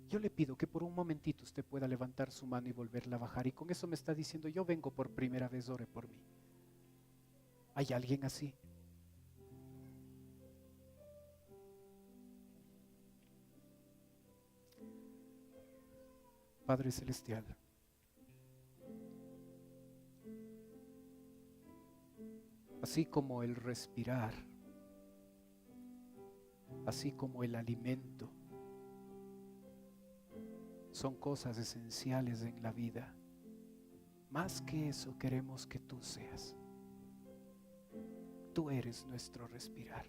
Yo le pido que por un momentito usted pueda levantar su mano y volverla a bajar. Y con eso me está diciendo: yo vengo por primera vez, ore por mí. ¿Hay alguien así? Padre Celestial, así como el respirar, así como el alimento, son cosas esenciales en la vida, más que eso queremos que tú seas. Tú eres nuestro respirar,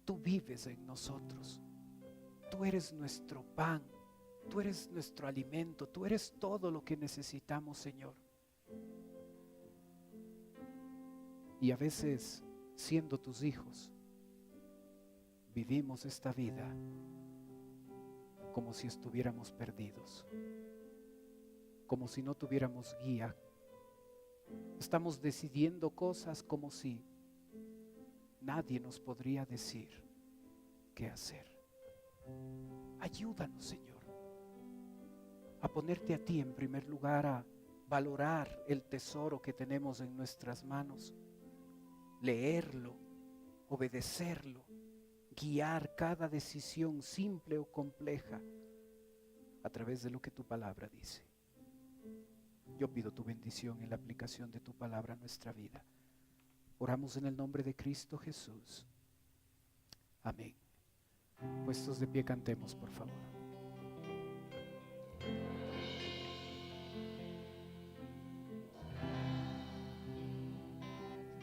tú vives en nosotros, tú eres nuestro pan, tú eres nuestro alimento, tú eres todo lo que necesitamos, Señor. Y a veces, siendo tus hijos, vivimos esta vida como si estuviéramos perdidos, como si no tuviéramos guía. Estamos decidiendo cosas como si nadie nos podría decir qué hacer. Ayúdanos, Señor, a ponerte a ti en primer lugar, a valorar el tesoro que tenemos en nuestras manos, leerlo, obedecerlo, guiar cada decisión simple o compleja a través de lo que tu palabra dice. Yo pido tu bendición en la aplicación de tu palabra a nuestra vida. Oramos en el nombre de Cristo Jesús. Amén. Puestos de pie, cantemos, por favor.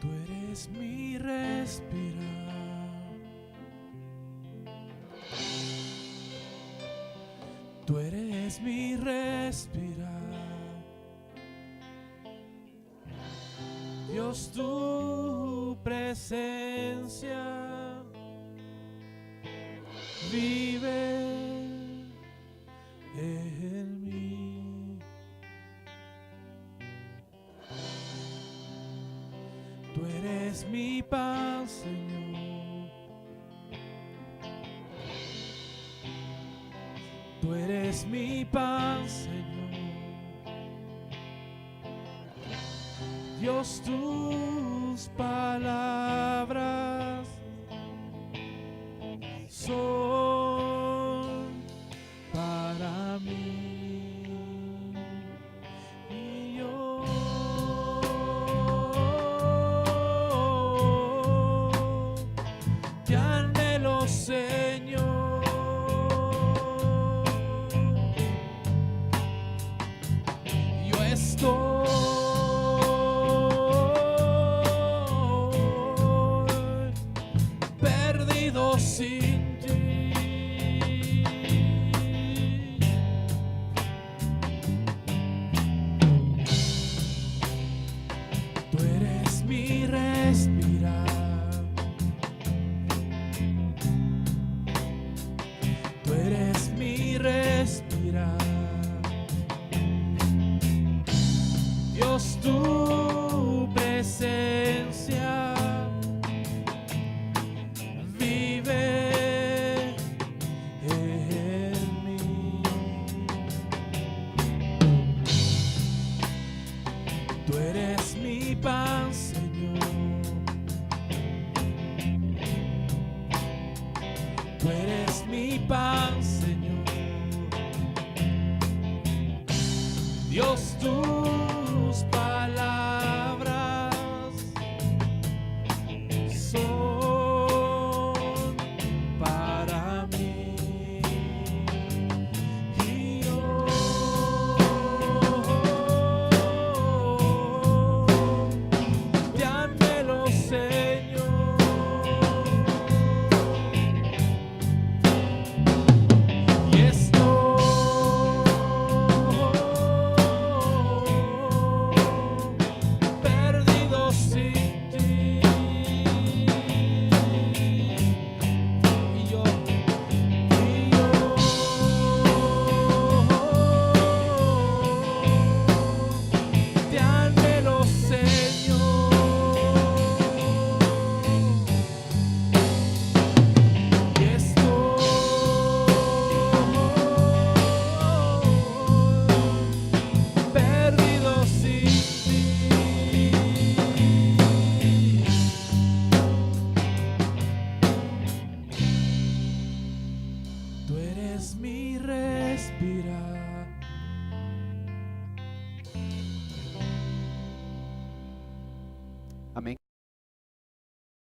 Tú eres mi respirar, tú eres mi respirar. Dios, tu presencia vive en mí. Tú eres mi pan, Señor. Tú eres mi pan, Señor. Dios, tus palabras son para mí. Y yo te anhelo, Señor. Yo estoy perdido sin ti. Tú eres mi respirar, tú eres mi respirar. Dios, tu presencia vive en mí. Tú eres mi pan, Señor. tus palabras son para mí. Y yo te anhelo, Señor. Y estoy perdido sin ti. Y yo te anhelo, Señor. Y estoy perdido sin ti. Tú eres mi respirar. Amén.